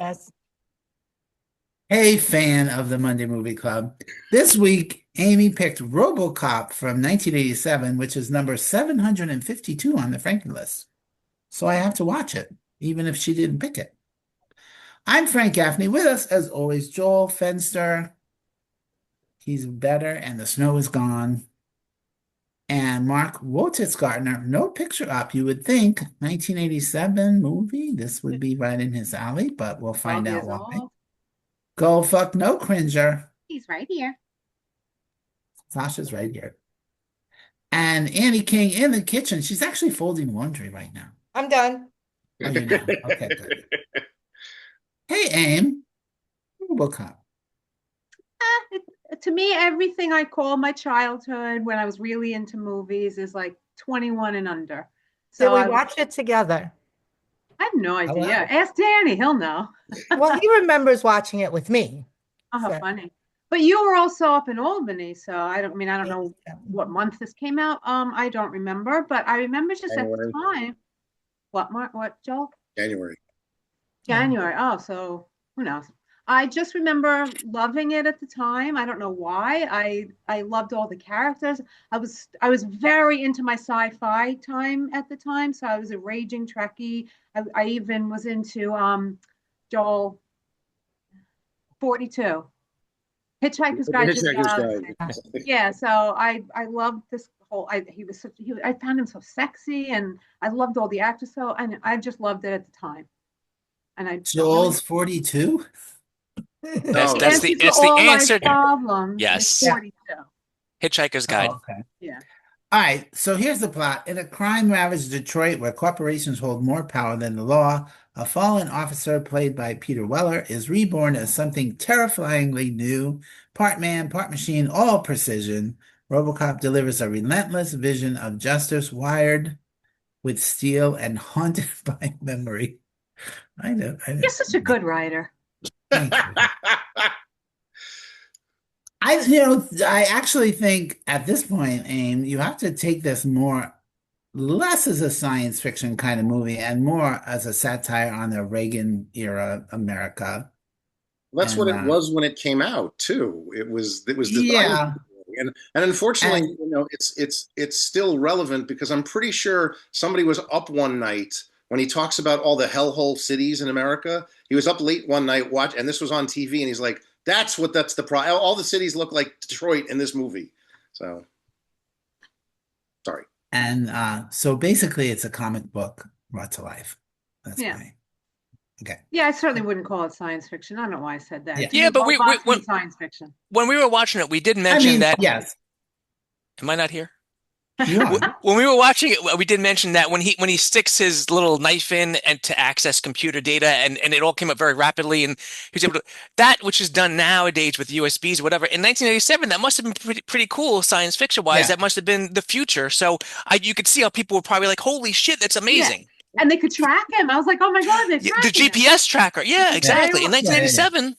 Yes. Hey, fan of the Monday Movie Club. This week, Amy picked RoboCop from 1987, which is number 752 on the Frankie list. So I have to watch it, even if she didn't pick it. I'm Frank Gaffney. With us, as always, Joel Fenster. He's better, and the snow is gone. And Mark Wotitzgartner. No picture up. You would think 1987 movie. This would be right in his alley, but we'll find 12 out years why. old. Go fuck no cringer. He's right here. Sasha's right here. And Annie King in the kitchen. She's actually folding laundry right now. I'm done. Oh, you're not. Okay, good. Hey, Aim. RoboCop. To me, everything I call my childhood when I was really into movies is like 21 and under. Did So we I watch it together? have no Oh, idea. wow. Ask Danny, he'll know. Well, he remembers watching it with me. Oh, how So, funny. But you were also up in Albany, so I don't know what month this came out. I don't remember, but I remember just at the January. time. What, Joel? January. January. Oh, so who knows? I just remember loving it at the time. I don't know why. I loved all the characters. I was very into my sci-fi time at the time, so I was a raging Trekkie. I even was into Joel 42, Hitchhiker's Guide to the Hitchhiker's Galaxy. Guide. Yeah, so I loved this whole. I found him so sexy, and I loved all the actors. So and I just loved it at the time. And I don't really Joel's 42? No, the answer It's to the all my answer. problems is Yes. 42. Hitchhiker's Guide. Oh, okay. Yeah. All right, so here's the plot. In a crime-ravaged Detroit where corporations hold more power than the law, a fallen officer played by Peter Weller is reborn as something terrifyingly new, part man, part machine, all precision. RoboCop delivers a relentless vision of justice wired with steel and haunted by memory. I know. You're such a good writer. Thank you. I actually think at this point, Aim, you have to take this less as a science fiction kind of movie and more as a satire on the Reagan era America. That's what And it was when it came out too. It was designed, yeah, and unfortunately, and it's still relevant because I'm pretty sure somebody was up one night when he talks about all the hellhole cities in America. He was up late one night and this was on TV, and he's like, that's the problem. All the cities look like Detroit in this movie. So, sorry. so basically it's a comic book brought to life. That's Yeah. why. Okay. Yeah, I certainly wouldn't call it science fiction. I don't know why I said that. Yeah. To me, Yeah, but robots mean science fiction. when we were watching it, we did I mention mean, that. yes, Am I not here? you are. When we were watching it, we did mention that when he sticks his little knife in and to access computer data, and it all came up very rapidly, and he was able to that which is done nowadays with USBs or whatever. In 1987, that must have been pretty cool science fiction wise. Yeah. That must have been the future. So you could see how people were probably like, "Holy shit, that's amazing!" And they could track him. I was like, oh my God, they're The tracking him. GPS tracker, yeah, exactly. In Yeah, yeah, yeah. 1987,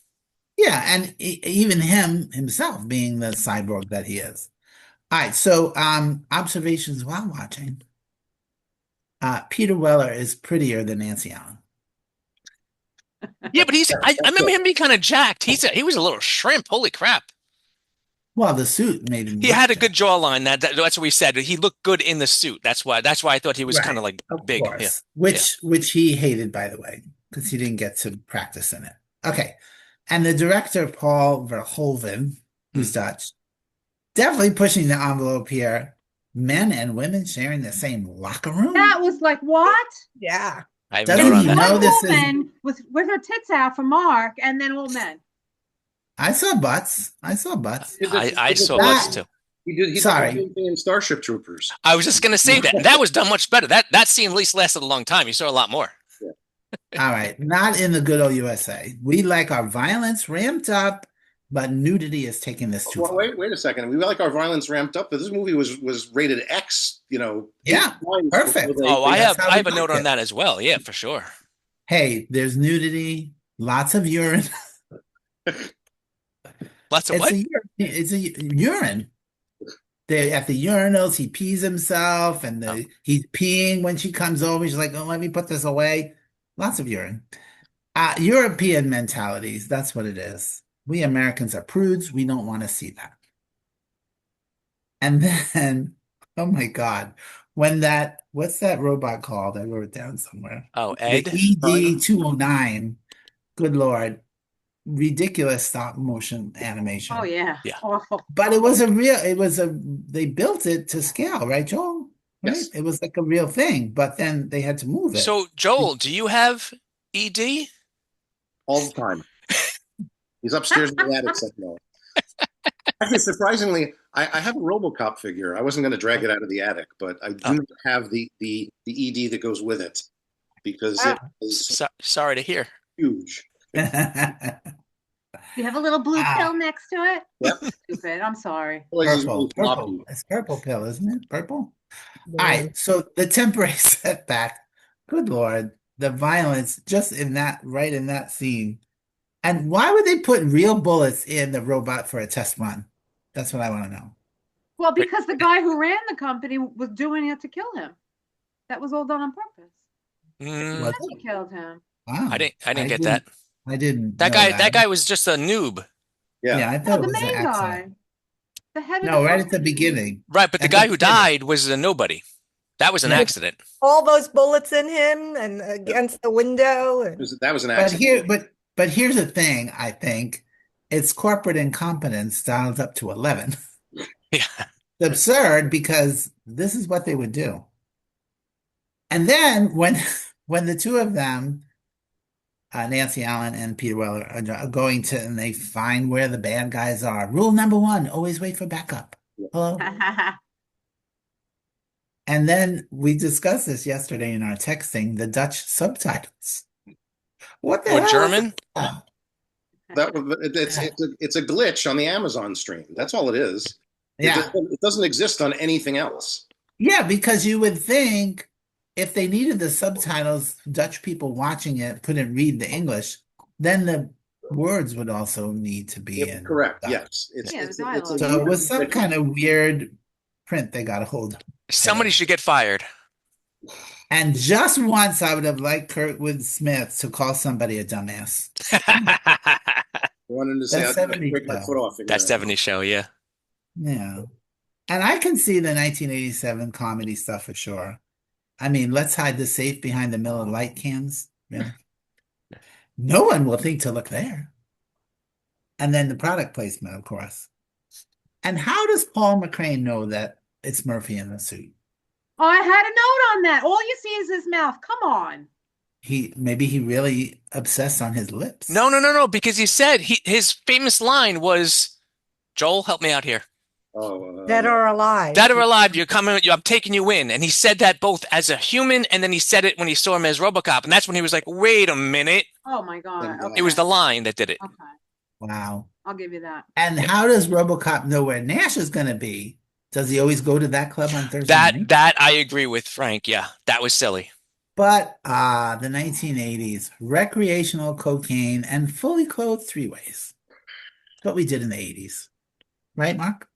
Yeah, and even himself being the cyborg that he is. All right, so observations while watching. Peter Weller is prettier than Nancy Allen. yeah, but I remember him being kind of jacked. He was a little shrimp. Holy crap! Well, the suit made him He look had a jacked. good jawline. That's what we said. He looked good in the suit. That's why I thought he was Right, kind of like of big. Yeah. course. Which he hated, by the way, because he didn't get to practice in it. Okay. And the director, Paul Verhoeven, who's Dutch, definitely pushing the envelope here. Men and women sharing the same locker room. That was like, what? Yeah. I have Doesn't no he on that. know One this is? woman with her tits out for Mark, and then all men. I saw butts. I saw butts. I saw That- butts too. He did the Sorry. same thing in Starship Troopers. I was just gonna say that. That was done much better. That scene at least lasted a long time. You saw a lot more. All right, not in the good old USA. We like our violence ramped up, but nudity is taking this too Well, far. wait a second. We like our violence ramped up, but this movie was rated X. Yeah, 8 times perfect. before Oh, I That's have how I we have a note like on it. that as well. Yeah, for sure. Hey, there's nudity, lots of urine. Lots of It's what? a it's a urine. At the urinals, he pees himself, and Oh. he's peeing when she comes over. She's like, "Oh, let me put this away." Lots of urine. European mentalities, that's what it is. We Americans are prudes. We don't want to see that. And then, oh my God, when what's that robot called? I wrote it down somewhere. Oh, The Ed? ED 209. Good Lord. Ridiculous stop motion Oh animation. yeah, Yeah. awful. But they built it to scale, right, Joel? Right? Yes. It was like a real thing, but then they had to move it. So, Joel, do you have ED? All the time. He's upstairs in the attic somewhere. Actually, surprisingly, I have a RoboCop figure. I wasn't going to drag it out of the attic, but I Oh, do not have the ED that goes with it because it Ah, is sorry to hear. huge. You have a little blue Ah, pill next to it. Yep. Stupid. I'm sorry. Otherwise, it's purple, really purple. floppy. It's purple pill, isn't it? Purple? All yeah. right, so the temporary setback, good Lord, the violence just right in that scene. And why would they put real bullets in the robot for a test run? That's what I want to know. Well, because the guy who ran the company was doing it to kill him. That was all done on purpose. Was Mm, That's what it? killed him. Wow. I didn't get that. I didn't That know guy, that. that guy was just a noob. Yeah. Yeah, I No, thought it the was an main accident. guy, the head of the No, right at the company. beginning. Right, but the At the guy who beginning. died was a nobody. That was an Yeah. With accident. all those bullets in him and against the window and That was an But accident. here's the thing, I think. It's corporate incompetence dialed up to 11. Yeah. It's absurd because this is what they would do. And then when the two of them, Nancy Allen and Peter Weller, are going to and they find where the bad guys are. Rule number one, always wait for backup. Hello. And then we discussed this yesterday in our texting, the Dutch subtitles. What the Or hell is German? that? It's a glitch on the Amazon stream. That's all it is. Yeah. It doesn't exist on anything else. Yeah, because you would think if they needed the subtitles, Dutch people watching it couldn't read the English, then the words would also need to be in Correct. Dutch. Yes. Yeah, the It's dialogue. So it was some kind of weird print they got a hold of. Somebody should get fired. And just once I would have liked Kurtwood Smith to call somebody a dumbass. I wanted to say That's I'd 70s break my show. foot off. That 70s show, yeah. Yeah. And I can see the 1987 comedy stuff for sure. I mean, let's hide the safe behind the Miller Lite cans. Really? No one will think to look there. And then the product placement, of course. And how does Paul McCrane know that it's Murphy in the suit? Oh, I had a note on that. All you see is his mouth. Come on. Maybe he really obsessed on his lips. No, because he said his famous line was, Joel, help me out here. Oh, dead or alive. Dead or alive, I'm taking you in. And he said that both as a human and then he said it when he saw him as RoboCop. And that's when he was like, wait a minute. Oh my God. Okay. It was the line that did it. Okay. Wow. I'll give you that. And how does RoboCop know where Nash is going to be? Does he always go to that club on Thursday night? That I agree with Frank. Yeah, that was silly. But the 1980s, recreational cocaine and fully clothed three-ways. That's what we did in the 80s. Right, Mark?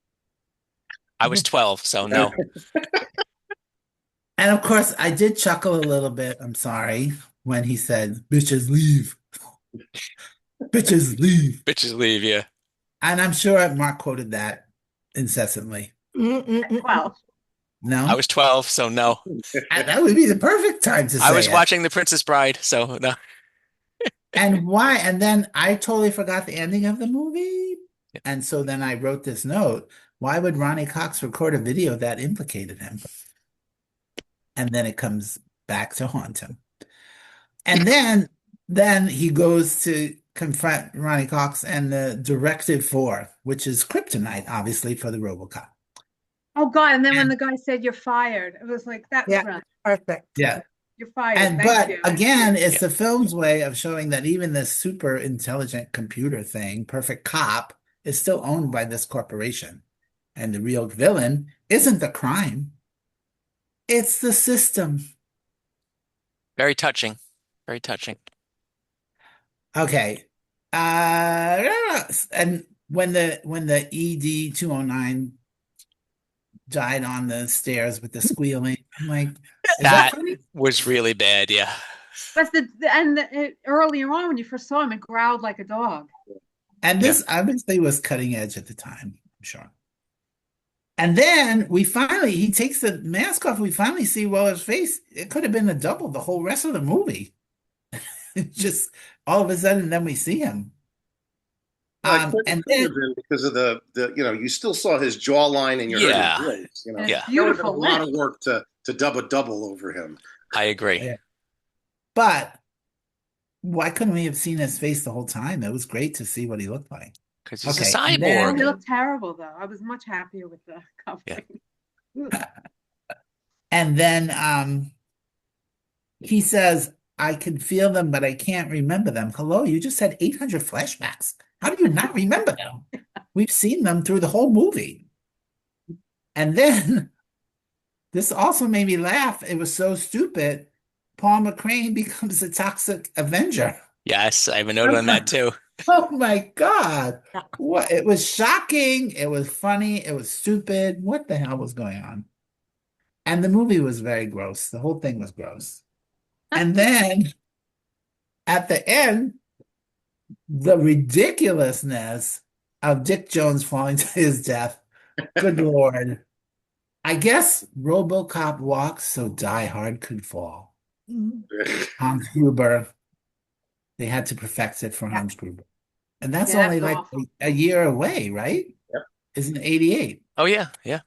I was 12, so no. And of course, I did chuckle a little bit, I'm sorry, when he said, bitches leave. Bitches leave. Bitches leave, yeah. And I'm sure Mark quoted that incessantly. Well, No? I was 12, so no. And that would be the perfect time to say I was it. watching The Princess Bride, so no. And why? And then I totally forgot the ending of the movie. And so then I wrote this note. Why would Ronnie Cox record a video that implicated him? And then it comes back to haunt him. And then he goes to confront Ronnie Cox and the Directive 4, which is kryptonite, obviously, for the RoboCop. oh God. And then when the guy said you're fired, it was like, that was Yeah. brilliant. Perfect. Yeah. You're fired. And Thank but you. again, it's the film's way of showing that even this super intelligent computer thing, Perfect Cop, is still owned by this corporation. And the real villain isn't the crime. It's the system. Very touching. Very touching. Okay. And when the ED 209 died on the stairs with the squealing, I'm like, is that That funny? was really bad, yeah. But earlier on when you first saw him, it growled like a dog. And this obviously was cutting edge at the time, I'm sure. And then he takes the mask off. We finally see, well, his face, it could have been a double the whole rest of the movie. Just all of a sudden, then we see him. And then because of the you still saw his jawline and you heard his voice. And Yeah. beautiful. A lot of work to dub a double over him. I agree. Yeah. But why couldn't we have seen his face the whole time? It was great to see what he looked like. Because he's Okay, a and Oh, cyborg. he looked terrible though. I was much happier with the covering. And then he says, I can feel them, but I can't remember them. Hello, you just had 800 flashbacks. How do you not remember them? We've seen them through the whole movie. And then this also made me laugh. It was so stupid. Paul McCrane becomes a toxic Avenger. Yes, I have a note on that too. Oh my God. What? It was shocking. It was funny. It was stupid. What the hell was going on? And the movie was very gross. The whole thing was gross. And then at the end, the ridiculousness of Dick Jones falling to his death. Good Lord. I guess RoboCop walks so Die Hard could fall. Hans Gruber. They had to perfect it for Hans Gruber. And that's only like a year away, right? Yep. Isn't it 88? Oh, yeah. Yeah.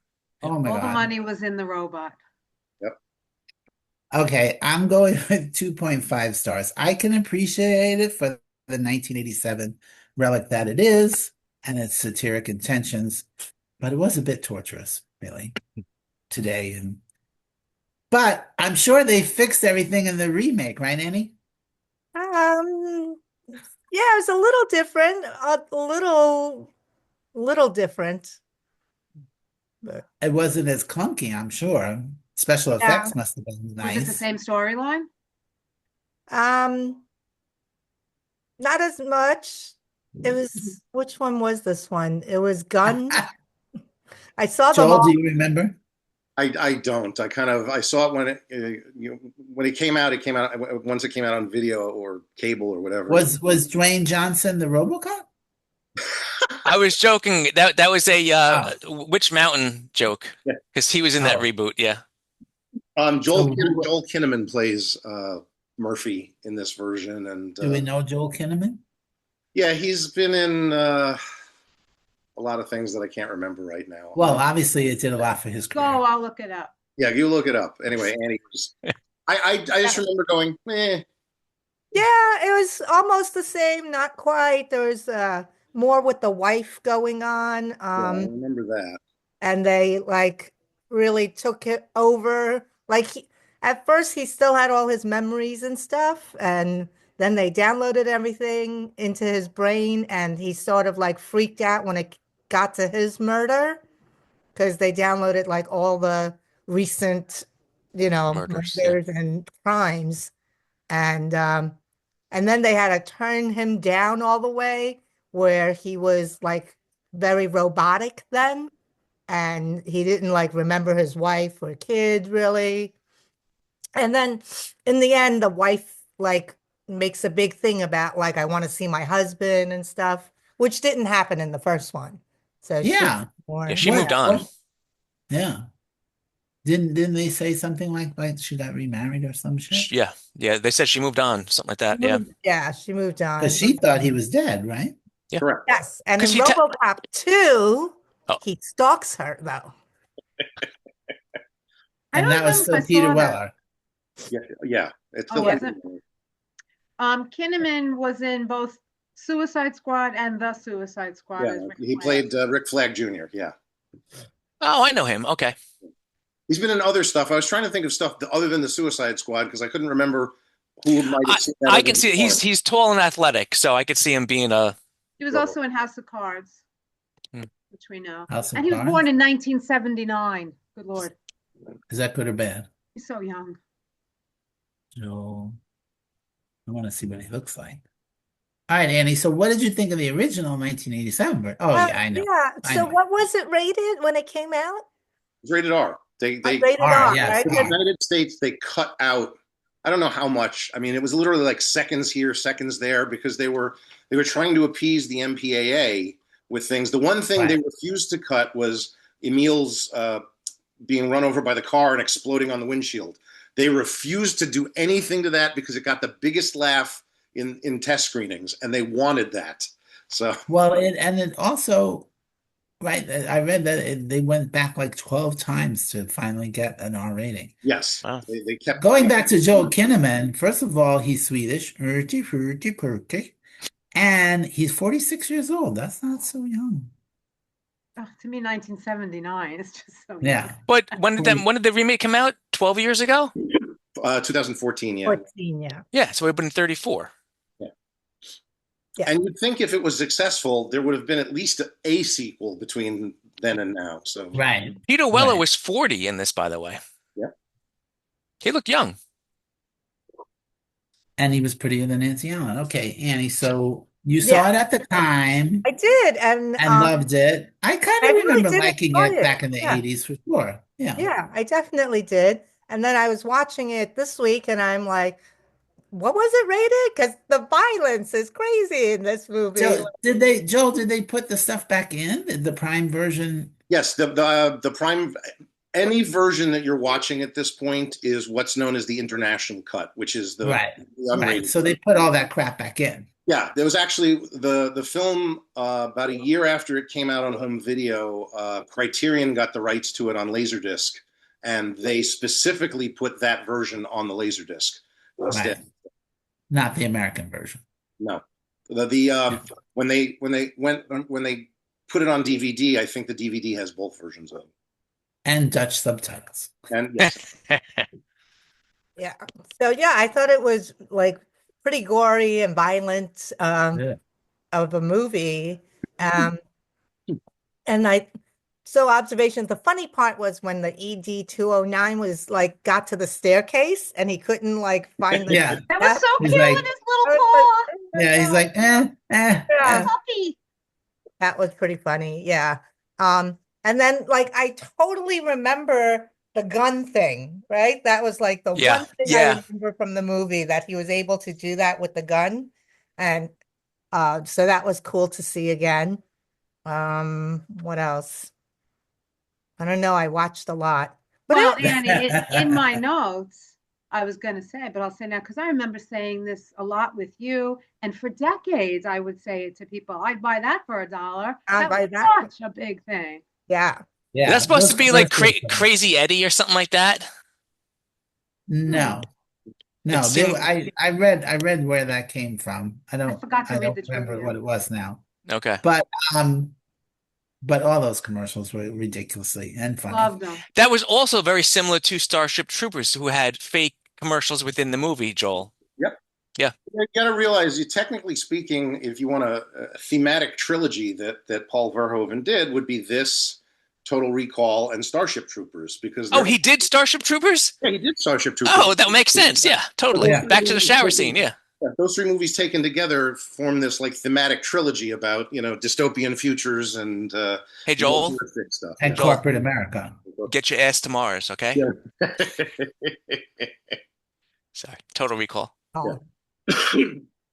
Oh my All God. the money was in the robot. Yep. Okay, I'm going with 2.5 stars. I can appreciate it for the 1987 relic that it is and its satiric intentions, but it was a bit torturous, really, today. But I'm sure they fixed everything in the remake, right, Annie? Yeah, it was a little different, little different. But It wasn't as clunky, I'm sure. Special Yeah. effects must have been Was it the nice. same storyline? Not as much. It was, which one was this one? It was Gun. I saw them Joel, all. do you remember? I don't. I saw it when it came out. It came out once it came out on video or cable or whatever. Was Dwayne Johnson the RoboCop? I was joking. That was a Witch Mountain joke Yeah. because he was in that reboot. Yeah. Joel Kinnaman plays Murphy in this version, and Do we know Joel Kinnaman? yeah, he's been in a lot of things that I can't remember right now. Well, obviously it did a lot for his Go, career. I'll look it up. Yeah, you look it up. Anyway, Annie was. I just remember going, eh. Yeah, it was almost the same, not quite. There was more with the wife going on. Yeah, I remember that. And they like really took it over. Like at first he still had all his memories and stuff, and then they downloaded everything into his brain, and he sort of like freaked out when it got to his murder because they downloaded like all the recent, Murders, murders and crimes. And then they had to turn him down all the way where he was like very robotic then. And he didn't like remember his wife or kid really. And then in the end, the wife like makes a big thing about like, I want to see my husband and stuff, which didn't happen in the first one. So Yeah. She moved on. Yeah. Didn't they say something like she got remarried or some shit? Yeah. Yeah. They said she moved on, something like that. Yeah. Yeah, she moved on. Because she thought he was dead, right? Yeah. Correct. Yes, and in 'Cause RoboCop 2, Oh. he stalks her though. I And don't that was remember if I still Peter saw that. Weller. Yeah. It's Oh, still. was it? Kinnaman was in both Suicide Squad and The Suicide Squad. Yeah, as Rick he Flag. played Rick Flag Jr. Yeah. Oh, I know him. Okay. He's been in other stuff. I was trying to think of stuff other than the Suicide Squad because I couldn't remember who might have seen that. I can see it. He's tall and athletic, so I could see him being a. He was also in House of Cards, Hmm. which we know. House of And he was Cards? born in 1979. Good Lord. Is that good or bad? He's so young. So I want to see what he looks like. All right, Annie. So what did you think of the original 1987 version? Oh, yeah, I know. Yeah. I So know. what was it rated when it came out? It's rated R. They Rated R, R, yes, right? in the United States they cut out I don't know how much. I mean, it was literally like seconds here, seconds there, because they were trying to appease the MPAA with things. The one thing they Right. refused to cut was Emil's being run over by the car and exploding on the windshield. They refused to do anything to that because it got the biggest laugh in test screenings, and they wanted that. So Well, it also, right, I read that they went back like 12 times to finally get an R rating. yes, Wow. they kept. Going back to Joel Kinnaman, first of all, he's Swedish, hurty, hurty, purty, and he's 46 years old. That's not so young. Oh, to me, 1979 is just so young. Yeah. But when did the remake come out? 12 years ago? 2014, yeah. 14, yeah. Yeah, so we've been 34. Yeah. Yeah. And you'd think if it was successful, there would have been at least a sequel between then and now. So Right. Peter Weller Right. was 40 in this, by the way. yeah. He looked young. And he was prettier than Nancy Allen. Okay, Annie, so you Yeah, saw it at the time I did. And and loved it. I kind I of really remember did liking enjoy it it. back in the Yeah. 80s for sure. Yeah. Yeah, I definitely did. And then I was watching it this week and I'm like, what was it rated? Because the violence is crazy in this movie. Joel, did they put the stuff back in the Prime version? Yes, the Prime, any version that you're watching at this point is what's known as the international cut, which is the Right. Right. unrated. So they put all that crap back in. Yeah, there was actually the film about a year after it came out on home video. Criterion got the rights to it on Laserdisc, and they specifically put that version on the Laserdisc instead. Right. Not the American version. No, when they put it on DVD, I think the DVD has both versions of it. And Dutch subtitles. And yes, Yeah. So yeah, I thought it was like pretty gory and violent Yeah. of a movie. Um and so observations. The funny part was when the ED 209 was like got to the staircase and he couldn't like find the Yeah. That was so He's cute like- with his I little was paw. like, Yeah, he's like, Yeah. Puppy. that was pretty funny. Yeah. And then like I totally remember the gun thing, right? That was like the Yeah, one thing yeah. I remember from the movie that he was able to do that with the gun. And so that was cool to see again. What else? I don't know. I watched a lot. But Well, it, Annie, in my notes, I was going to say, but I'll say now because I remember saying this a lot with you, and for decades I would say it to people. I'd buy that for $1. I'd That buy was that. such a big thing. yeah. yeah. That's supposed those to be like commercials, Crazy Eddie or something like that. No. No, It seemed- I read where that came from. I forgot to read don't the remember trivia. what it was now. Okay. But all those commercials were ridiculously and funny. Loved them. That was also very similar to Starship Troopers, who had fake commercials within the movie, Joel. yep. Yeah. You got to realize, technically speaking, if you want a thematic trilogy that Paul Verhoeven did, would be this, Total Recall, and Starship Troopers, because Oh, he did Starship Troopers? he did Starship Troopers. Oh, that makes sense. Yeah, totally. Yeah. Back to the shower scene. Yeah. Yeah, those three movies taken together form this like thematic trilogy about dystopian futures and Hey, Joel, militaristic stuff. And Joel. corporate America. get your ass to Mars, okay? Yeah. Sorry. Total Recall. Oh,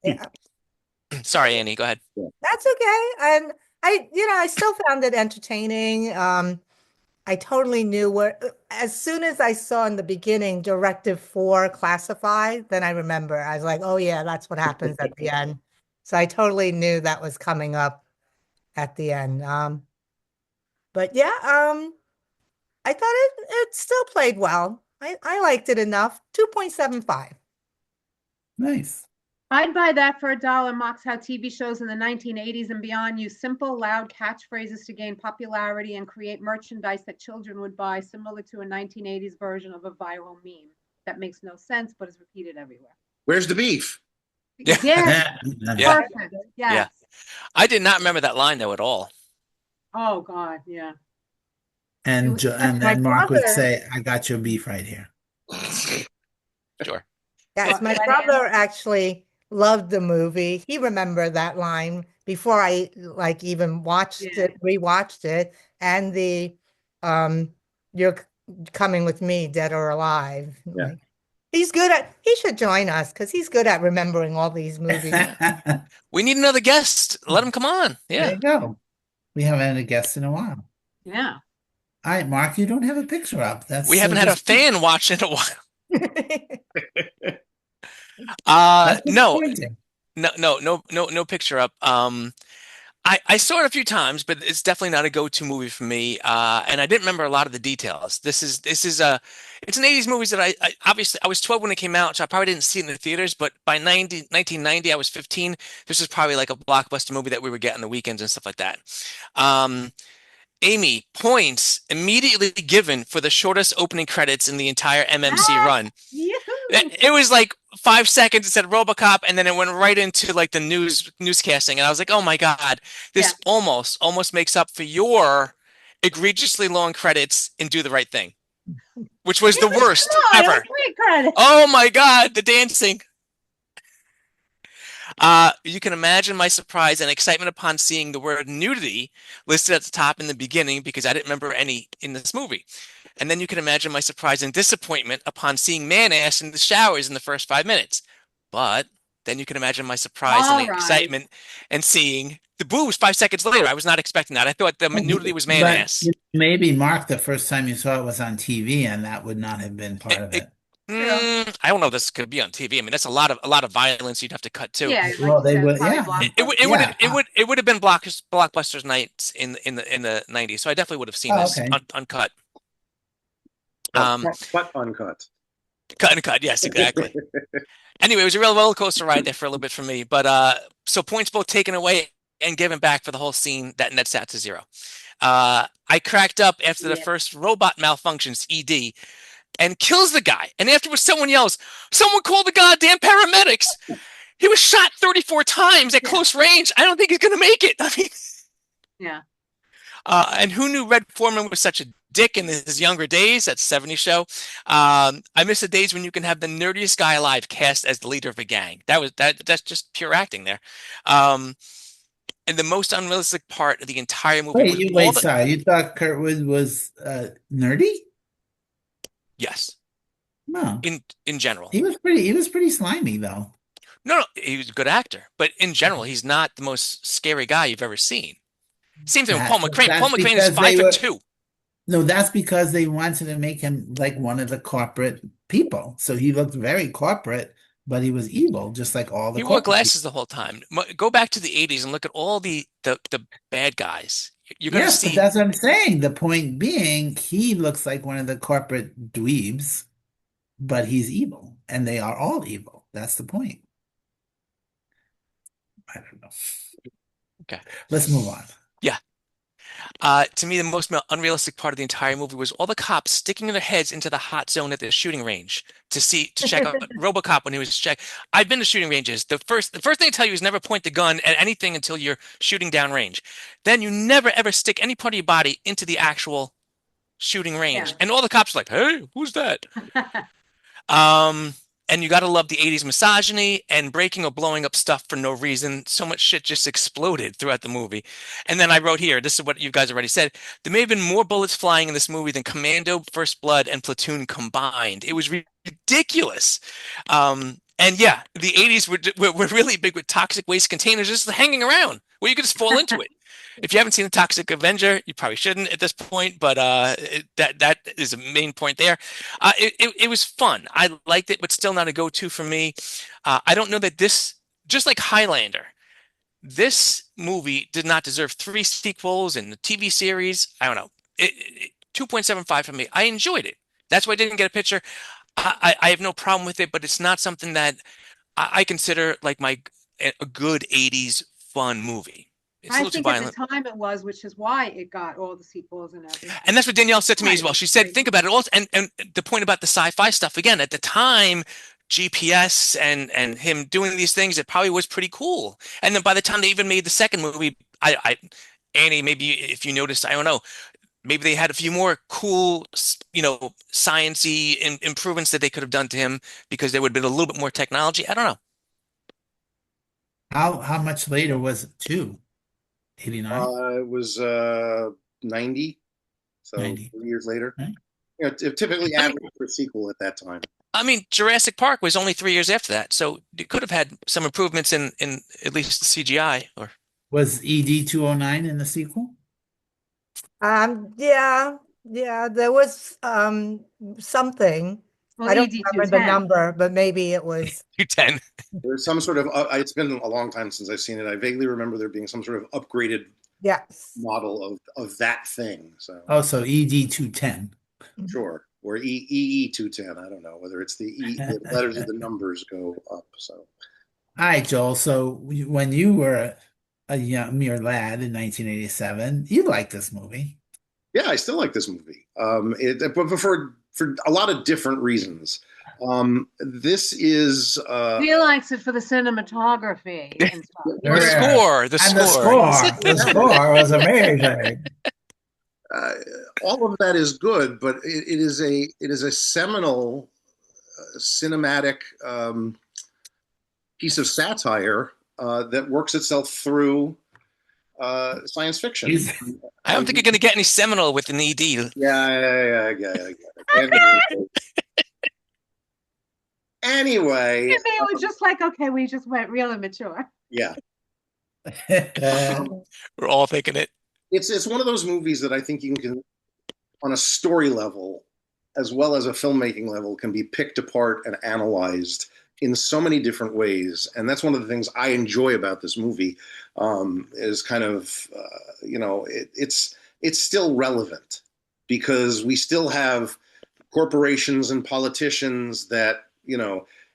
yeah. Sorry, Annie. Go ahead. That's okay. And I still found it entertaining. I totally knew where, as soon as I saw in the beginning Directive 4 classified, then I remember. I was like, oh yeah, that's what happens at the end. So I totally knew that was coming up at the end. But yeah, I thought it still played well. I liked it enough. 2.75. Nice. I'd buy that for $1. Mocks how TV shows in the 1980s and beyond use simple, loud catchphrases to gain popularity and create merchandise that children would buy, similar to a 1980s version of a viral meme that makes no sense but is repeated everywhere. Where's the beef? Yeah. Yes, Yeah. perfect. Yes. Yeah. I did not remember that line though at all. Oh God, yeah. And My Mark would brother- say, "I got your beef right here." Sure. Yes, my Right, brother actually loved the movie. He remembered that line before I like even watched it, rewatched it, and the You're Coming with Me, Dead or Alive. Yeah. Like, He's good at, he should join us because he's good at remembering all these movies. There We need another guest. Let him come on. Yeah. you go. We haven't had a guest in a while. Yeah. All right, Mark, you don't have a picture up. We That's haven't had a just fan watch in a while. Uh, that's no, disappointing. no picture up. I saw it a few times, but it's definitely not a go-to movie for me. And I didn't remember a lot of the details. It's an 80s movie that I obviously I was 12 when it came out, so I probably didn't see it in the theaters, but by 1990, I was 15. This was probably like a blockbuster movie that we would get on the weekends and stuff like that. Um, Amy, points immediately given for the shortest opening credits in the entire MMC Ah, run. yoo-hoo. It was like 5 seconds. It said RoboCop, and then it went right into like the newscasting, and I was like, "Oh my God, Yeah. this almost makes up for your egregiously long credits in Do the Right Thing, which was the It was worst good. It was ever." great credit. Oh my God, the dancing. You can imagine my surprise and excitement upon seeing the word nudity listed at the top in the beginning because I didn't remember any in this movie. And then you can imagine my surprise and disappointment upon seeing man ass in the showers in the first 5 minutes. But then you can imagine my surprise and All right. excitement and seeing the boobs 5 seconds later. I was not expecting that. I thought the nudity was man But ass. maybe, Mark, the first time you saw it was on TV, and that would not have been It, part of it, it. True. I don't know if this could be on TV. I mean, that's a lot of violence you'd have to cut too. Yeah, like Well, you they said, it's would, probably yeah, blockbuster. yeah. It would have been blockbusters nights in the 90s. So I definitely would have seen Oh, this okay. uncut. Well, Um, but uncut. cut and cut. Yes, exactly. Anyway, it was a real roller coaster ride there for a little bit for me. But so points both taken away and given back for the whole scene that nets out to zero. I cracked up after the Yeah. first robot malfunctions, ED, and kills the guy. And afterwards, someone yells, "Someone call the goddamn paramedics!" He was shot 34 times at Yeah. close range. I don't think he's gonna make it. I mean, Yeah. and who knew Red Foreman was such a dick in his younger days? That 70s show. I miss the days when you can have the nerdiest guy alive cast as the leader of a gang. That's just pure acting there. Um, and the most unrealistic part of the entire movie Wait, was all the sorry. You thought Kurtwood was nerdy? yes, No, in general. he was pretty slimy though. No, he was a good actor, but in general, he's not the most scary guy you've ever seen. Same thing with Paul McCrane. Paul That's McCrane is because five they foot were two. no, that's because they wanted to make him like one of the corporate people. So he looked very corporate, but he was evil, just like all the He wore corporate people. glasses the whole time. Go back to the 80s and look at all the bad guys. You're going to Yes, but see. that's what I'm saying. The point being, he looks like one of the corporate dweebs, but he's evil, and they are all evil. That's the point. I don't know. Okay. Let's move on. Yeah. To me, the most unrealistic part of the entire movie was all the cops sticking their heads into the hot zone at the shooting range to check out RoboCop when he was check. I've been to shooting ranges. The first thing they tell you is never point the gun at anything until you're shooting down range. Then you never ever stick any part of your body into the actual shooting range. Yeah. And all the cops are like, "Hey, who's that?" Um, and you got to love the 80s misogyny and breaking or blowing up stuff for no reason. So much shit just exploded throughout the movie. And then I wrote here, this is what you guys already said. There may have been more bullets flying in this movie than Commando, First Blood, and Platoon combined. It was ridiculous. And yeah, the 80s were really big with toxic waste containers just hanging around where you could just fall into it. If you haven't seen the Toxic Avenger, you probably shouldn't at this point, but that is a main point there. It was fun. I liked it, but still not a go-to for me. I don't know that this, just like Highlander, this movie did not deserve three sequels and the TV series. I don't know. 2.75 for me. I enjoyed it. That's why I didn't get a picture. I have no problem with it, but it's not something that I consider like a good 80s fun movie. It's a I little too think at the violent. time it was, which is why it got all the sequels and And everything. that's what Danielle said to me as Right. well. She said, think about it also, and the point about the sci-fi stuff again, at the time, GPS and him doing these things, it probably was pretty cool. And then by the time they even made the second movie, Annie, maybe if you noticed, I don't know, maybe they had a few more cool, sciencey improvements that they could have done to him because there would have been a little bit more technology. I don't know. How much later was it? 89? It was 90, so 90. 3 years later. Right? Typically I mean, average for a sequel at that time. I mean, Jurassic Park was only 3 years after that, so it could have had some improvements in at least the CGI. Or Was ED 209 in the sequel? Yeah, yeah, there was something. Well, I don't ED remember the 210. number, but maybe it was 210. There's some sort of, it's been a long time since I've seen it. I vaguely remember there being some sort of upgraded yes. model of that thing. So Oh, so ED 210. sure. Or EE 210. I don't know whether it's the letters of the numbers go up. So All right, Joel. So when you were a young mere lad in 1987, you liked this movie. yeah, I still like this movie. But for a lot of different reasons. This is He likes it for the cinematography and stuff. The Sure. score, the And the score. score, the score was amazing. uh, all of that is good, but it is a seminal cinematic piece of satire that works itself through science fiction. He's I don't think you're going to get any seminal with an ED. Yeah. Anyway, And they were just like, okay, we just went real immature. yeah, We're all thinking it. it's one of those movies that I think you can, on a story level, as well as a filmmaking level, can be picked apart and analyzed in so many different ways. And that's one of the things I enjoy about this movie, is kind of, it's still relevant because we still have corporations and politicians that,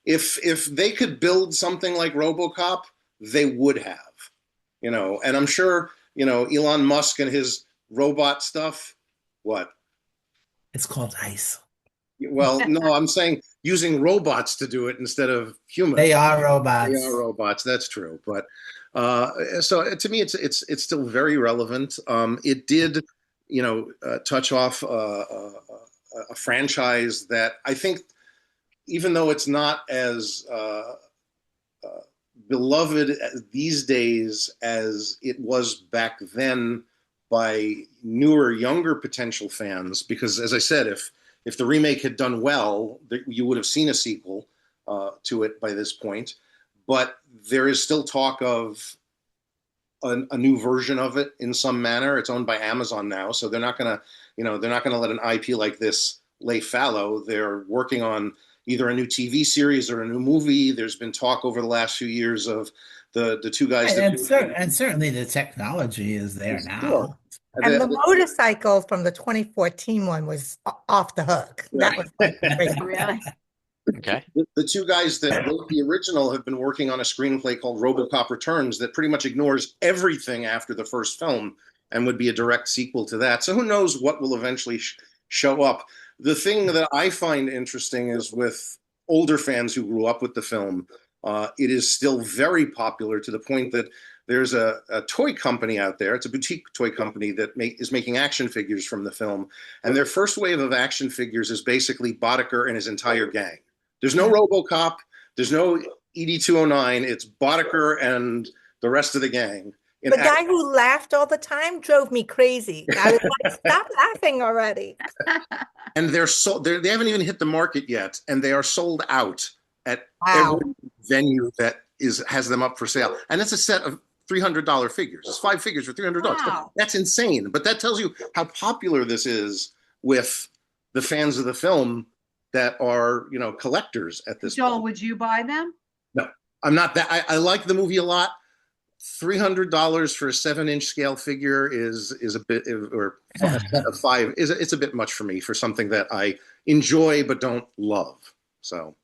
if they could build something like RoboCop, they would have, and I'm sure, Elon Musk and his robot stuff, what? it's called ice. Well, no, I'm saying using robots to do it instead of humans. They are They are robots. robots. That's true. But so to me, it's still very relevant. It did, touch off a franchise that I think, even though it's not as uh, beloved these days as it was back then by newer, younger potential fans, because as I said, if the remake had done well, you would have seen a sequel to it by this point. But there is still talk of a new version of it in some manner. It's owned by Amazon now, so they're not gonna let an IP like this lay fallow. They're working on either a new TV series or a new movie. There's been talk over the last few years of the two guys that And certainly the technology is there sure. now. And the motorcycle from the 2014 one was off the hook. That was like great. Really? Okay. The two guys that wrote the original have been working on a screenplay called RoboCop Returns that pretty much ignores everything after the first film and would be a direct sequel to that. So who knows what will eventually show up. The thing that I find interesting is with older fans who grew up with the film, it is still very popular to the point that there's a toy company out there. It's a boutique toy company that is making action figures from the film. And their first wave of action figures is basically Boddicker and his entire gang. There's no RoboCop. There's no ED-209. It's Boddicker and the rest of the gang. The guy who laughed all the time drove me crazy. I was like, stop laughing already. And they haven't even hit the market yet, and they are sold out at Wow. every venue that has them up for sale. And it's a set of $300 figures. It's 5 figures for $300. Wow. That's insane. But that tells you how popular this is with the fans of the film that are, collectors at this Joel, point. would you buy them? No, I'm not that. I like the movie a lot. $300 for a 7-inch scale figure is a bit, or a set of 5 it's a bit much for me for something that I enjoy but don't love. So,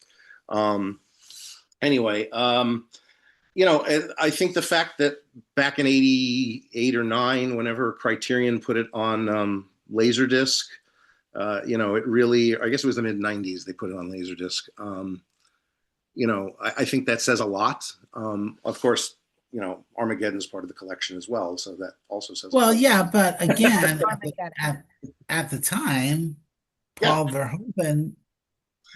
anyway, I think the fact that back in '88 or '9, whenever Criterion put it on Laserdisc, it really, I guess it was the mid '90s they put it on Laserdisc. I think that says a lot. Of course, Armageddon's part of the collection as well, so that also says. Well, yeah, but again, Armageddon. at the time, Yeah. Paul Verhoeven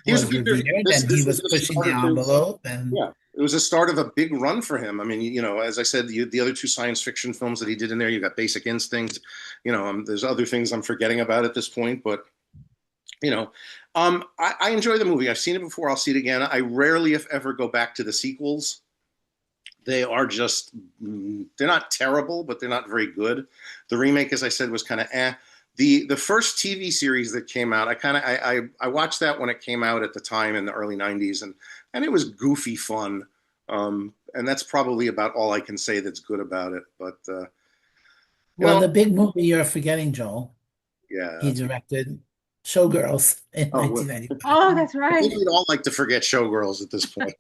He was was revered, and he was pushing the envelope, and Yeah, it was the start of a big run for him. I mean, as I said, the other 2 science fiction films that he did in there, you got Basic Instinct. There's other things I'm forgetting about at this point, but you know, I enjoy the movie. I've seen it before. I'll see it again. I rarely, if ever, go back to the sequels. They are just, they're not terrible, but they're not very good. The remake, as I said, was kind of eh. The first TV series that came out, I watched that when it came out at the time in the early '90s, and it was goofy fun. And that's probably about all I can say that's good about it. But Well, well, the big movie you're forgetting, Joel, yeah. he directed Showgirls in Oh, well, 1995. Oh, that's I think right. we'd all like to forget Showgirls at this point.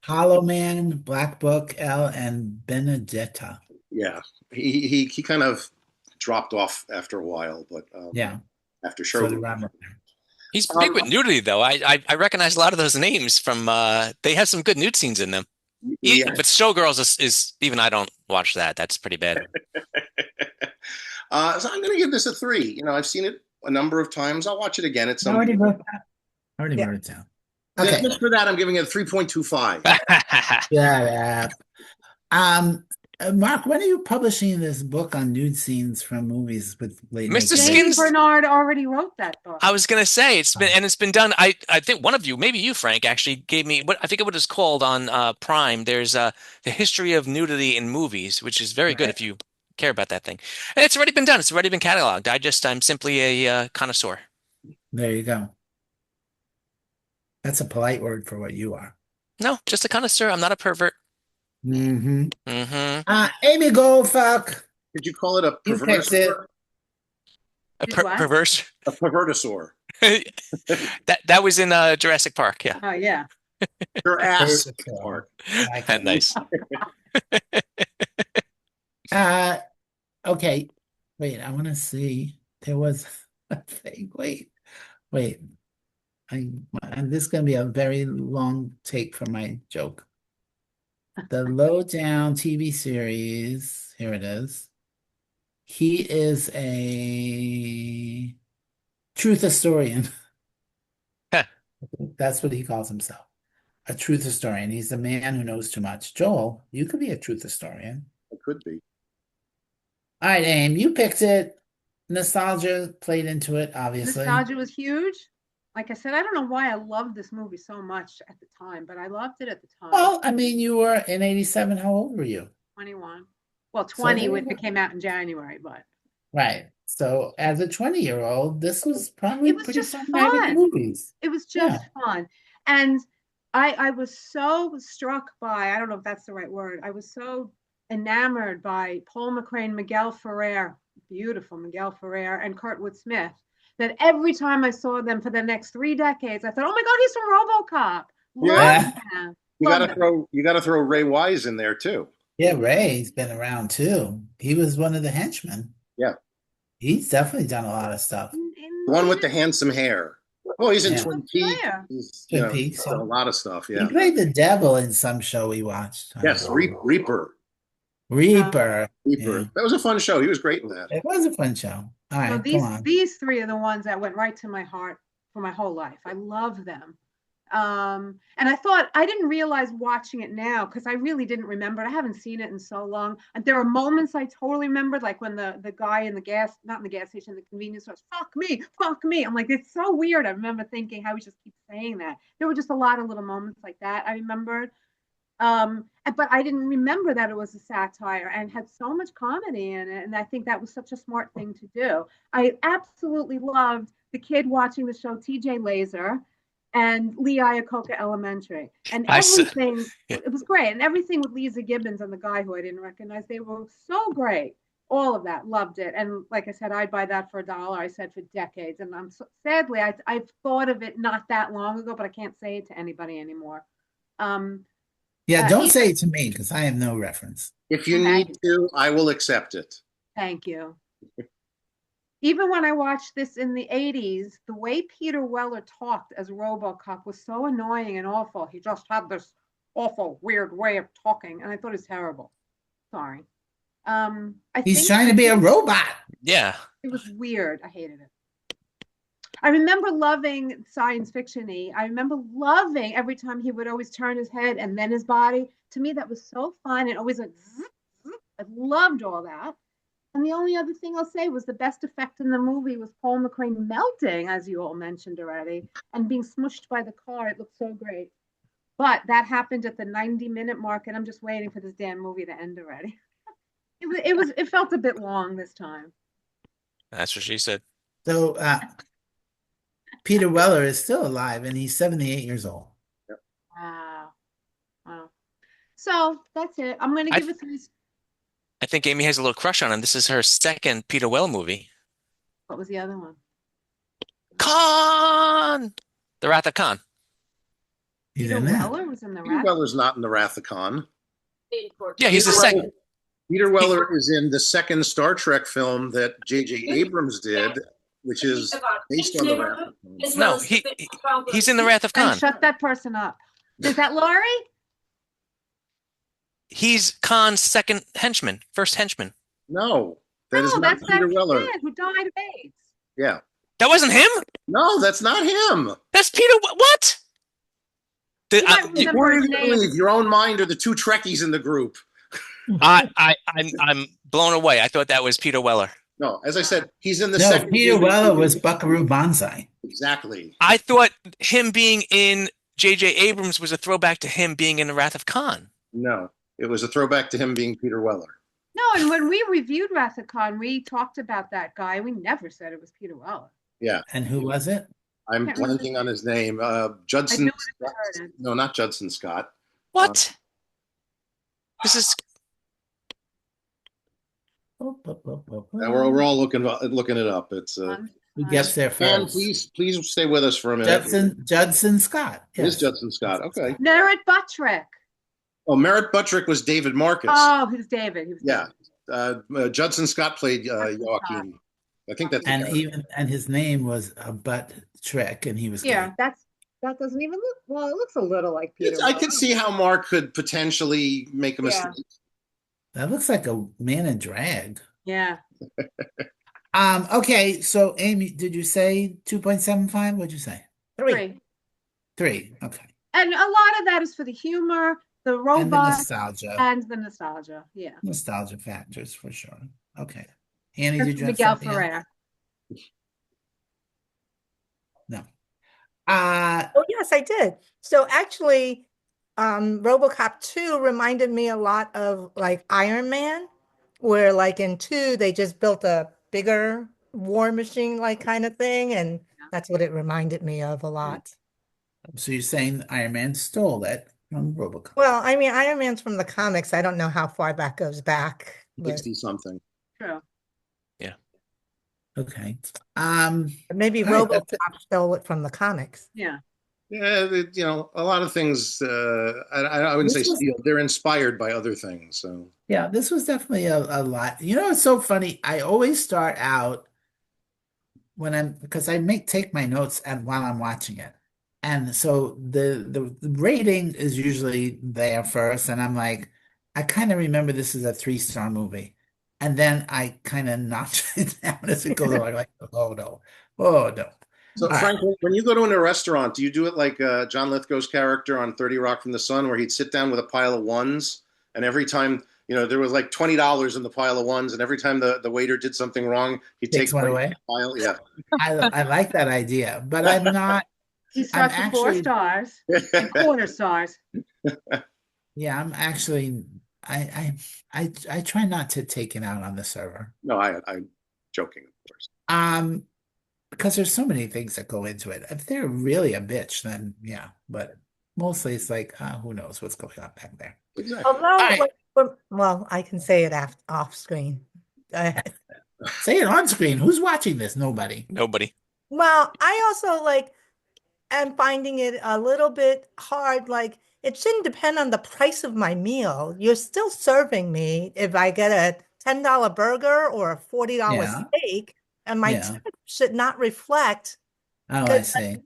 Hollow Man, Black Book, Elle, and Benedetta. Yeah, he kind of dropped off after a while, but Yeah, after so the Showgirls. Robert. He's big Um, with nudity, though. I recognize a lot of those names from. They have some good nude scenes in them. yeah. But Showgirls is even I don't watch that. That's pretty bad. So I'm going to give this a 3. I've seen it a number of times. I'll watch it again at I some already point. wrote that. I already Yeah. wrote it down. Okay. Just for that, I'm giving it a 3.25. Yeah. Um, Mark, when are you publishing this book on nude scenes from movies with late night Mr. television? Jamie Skins. Bernard already wrote that book. I was gonna say it's been done. I think one of you, maybe you, Frank, actually gave me what I think it was called on Prime. There's the history of nudity in movies, which is very good Right. if you care about that thing. And it's already been done. It's already been cataloged. I'm simply a connoisseur. There you go. That's a polite word for what you are. No, just a connoisseur. I'm not a pervert. Mm-hmm. Hmm. Amy Goldfuck, Could you call it a you picked it. pervertosaur? A Did what? perverse. A pervertosaur. That was in Jurassic Park. Yeah, Oh, yeah. Your ass. Versatile. Mark. Like it. nice. Uh, okay. Wait, I want to see. There was a thing. Wait. And this is going to be a very long take for my joke. The Lowdown TV series. Here it is. He is a truth historian. That's what he calls himself. A truth historian. He's the man who knows too much. Joel, you could be a truth historian. It could be. All right, Aim, you picked it. Nostalgia played into it, obviously. Nostalgia was huge. Like I said, I don't know why I loved this movie so much at the time, but I loved it at the time. Well, I mean, you were in 87. How old were you? 21. Well, So 20 there you if go. it came out in January, but Right. So as a 20-year-old, this was probably it was pretty just cinematic fun. movies. It was Yeah. just fun. And I was so struck by, I don't know if that's the right word, I was so enamored by Paul McCrane, Miguel Ferrer, beautiful Miguel Ferrer, and Kurtwood Smith, that every time I saw them for the next 3 decades, I thought, oh my God, he's from RoboCop. Yeah. Love him. You Love gotta him. throw Ray Wise in there too. Yeah, Ray's been around too. He was one of the henchmen. Yeah. He's definitely done a lot of stuff. The one with the handsome hair. Oh, he's in Yeah. Twin Peaks. Player. He's, Twin Peaks, he's done yeah. a lot of stuff. He Yeah. played the devil in some show we watched. Yes, Reaper. Reaper. Reaper. Yeah. That was a fun show. He was great in that. It was a fun show. All So right, go on. these 3 are the ones that went right to my heart for my whole life. I love them. And I thought, I didn't realize watching it now, because I really didn't remember. I haven't seen it in so long. And there are moments I totally remembered, like when the guy in the gas, not in the gas station, the convenience store, fuck me, fuck me. I'm like, it's so weird. I remember thinking how he just keeps saying that. There were just a lot of little moments like that I remembered. But I didn't remember that it was a satire and had so much comedy in it. And I think that was such a smart thing to do. I absolutely loved the kid watching the show, TJ Laser and Lee Iacocca Elementary. And everything, Yeah. it was great. And everything with Lisa Gibbons and the guy who I didn't recognize, they were so great. All of that, loved it. And like I said, I'd buy that for $1. I said for decades. And sadly, I've thought of it not that long ago, but I can't say it to anybody anymore. Yeah, don't say it to me because I have no reference. If you need to, I will accept it. Thank you. Even when I watched this in the 80s, the way Peter Weller talked as RoboCop was so annoying and awful. He just had this awful, weird way of talking, and I thought it was terrible. Sorry. He's trying to be a robot. Yeah. It was weird. I hated it. I remember loving science fiction-y. I remember loving every time he would always turn his head and then his body. To me, that was so fun. It always like, zzz, zzz. I loved all that. And the only other thing I'll say was the best effect in the movie was Paul McCrane melting, as you all mentioned already, and being smushed by the car. It looked so great. But that happened at the 90-minute mark, and I'm just waiting for this damn movie to end already. It felt a bit long this time. That's what she said. So Peter Weller is still alive, and he's 78 years old. Wow. Wow. So that's it. I'm gonna I give it three. I think Amy has a little crush on him. This is her second Peter Weller movie. What was the other one? Khan! The Wrath of Khan. He's Peter in that. Weller was in the Peter Rat. Weller's not in the Wrath of Khan. Yeah, he's the second. Peter Weller is in the second Star Trek film that J.J. Abrams did, which is based on the Wrath of Khan. No, he's in the Wrath of And Khan. shut that person up. Is that Laurie? He's Khan's second henchman, first henchman. No, that is No, not that's that Peter Weller. kid who died of AIDS. Yeah. That wasn't him? No, that's not him. That's Peter. What? You might remember Where his do you name. believe? Your own mind or the two Trekkies in the group? I'm blown away. I thought that was Peter Weller. No, as I said, he's in the No, second. Peter Weller was Buckaroo Banzai. Exactly. I thought him being in J.J. Abrams was a throwback to him being in the Wrath of Khan. No, it was a throwback to him being Peter Weller. No, and when we reviewed Wrath of Khan, we talked about that guy. We never said it was Peter Weller. Yeah. And who was it? I'm Can't remember. blanking on his name. Judson. I knew it if I heard it. No, not Judson Scott. What? This is We're all looking it up. It's Who gets there Dan, first? please stay with us for a minute. Judson Scott. It is Yes. Judson Scott. Okay. Merritt Buttrick. Oh, Merritt Buttrick was David Marcus. Oh, he was David. He was Yeah. David. Judson Scott played Joaquin. I think that's the And character. his name was Butt Trick, and he was Yeah, gay. that doesn't even look. Well, it looks a little like Peter. I Weller. could see how Mark could potentially make a mistake. That looks like a man in drag. Yeah. Okay, so Amy, did you say 2.75? What'd you say? Three. 3. Okay. And a lot of that is for the humor, the And the robot, nostalgia. and the nostalgia. Yeah. Nostalgia factors for sure. Okay. Annie, That's did you have Miguel something else? Ferrer. No. Oh, yes, I did. So actually, RoboCop 2 reminded me a lot of like Iron Man, where like in 2, they just built a bigger war machine like kind of thing. And that's what it reminded me of a lot. So you're saying Iron Man stole that from RoboCop? Well, I mean, Iron Man's from the comics. I don't know how far that goes back, but 60 something. True. Okay. maybe All right, RoboCop stole it from the comics. Yeah. Yeah, a lot of things. I wouldn't say This was- steal. They're inspired by other things. So Yeah, this was definitely a lot. You know, it's so funny. I always start out because I take my notes while I'm watching it. And so the rating is usually there first, and I'm like, I kind of remember this is a 3-star movie. And then I kind of notch it down as it goes along. Like, oh no, oh no. So, All right. Frank, when you go to a restaurant, do you do it like John Lithgow's character on 30 Rock from the Sun, where he'd sit down with a pile of ones, and every time, there was like $20 in the pile of ones, and every time the waiter did something wrong, he'd Takes take one money away? from the pile. Yeah. I like that idea, but I'm not. He starts with 4 actually- stars and quarter stars. Yeah, I'm actually. I try not to take it out on the server. No, I'm joking, of course. Because there's so many things that go into it. If they're really a bitch, then yeah. But mostly it's like, who knows what's going on back there. Exactly. Although, right. well, I can say it off screen. Say it on screen. Who's watching this? Nobody. nobody. Well, I also am finding it a little bit hard. Like, it shouldn't depend on the price of my meal. You're still serving me if I get a $10 burger or a $40 Yeah. steak, and my Yeah. tip should not reflect, Oh, I see.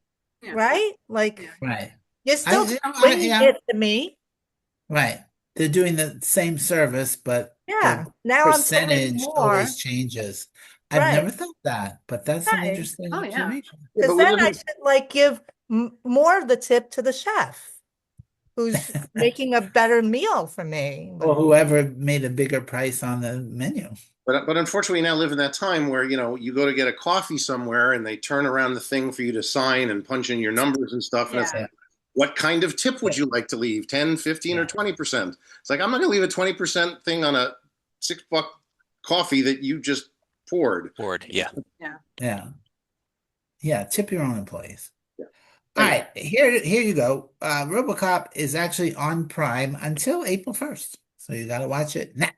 Yeah. right? Like, Right. you're still I- bringing yeah. it to me. Right. They're doing the same service, but Yeah. the Now I'm paying percentage more. always changes. I've Right. never thought that, but that's an Right. interesting Oh, yeah. observation. Yeah, Because but we then live I in- should give more of the tip to the chef who's making a better meal for me. Or whoever made a bigger price on the menu. But unfortunately, we now live in that time where, you go to get a coffee somewhere and they turn around the thing for you to sign and punch in your numbers and stuff. And it's Yeah. like, what kind of tip would you like to leave? 10, 15, or Yeah. 20%? It's like, I'm not going to leave a 20% thing on a $6 coffee that you just poured. Board. Yeah. Yeah. Yeah. Tip your own employees. Yeah. All Anyway, right. Here you go. RoboCop is actually on Prime until April 1st. So you got to watch it now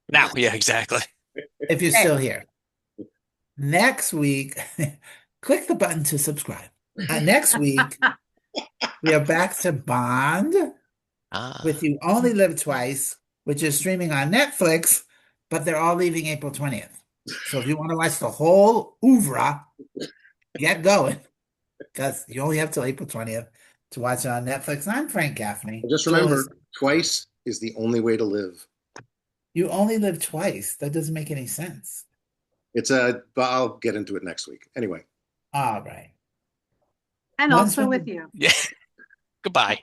Now. Yeah, exactly. if you're still here. Next week, click the button to subscribe. Next week, we are back to Bond Ah. with You Only Live Twice, which is streaming on Netflix, but they're all leaving April 20th. So if you want to watch the whole oeuvre, get going, because you only have till April 20th to watch it on Netflix. I'm Frank Gaffney. just Joel remember, is- twice is the only way to live. You only live twice. That doesn't make any sense. But I'll get into it next week. Anyway. All right. And Once also when with you. Yeah. Goodbye.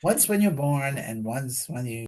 Once when you're born and once when you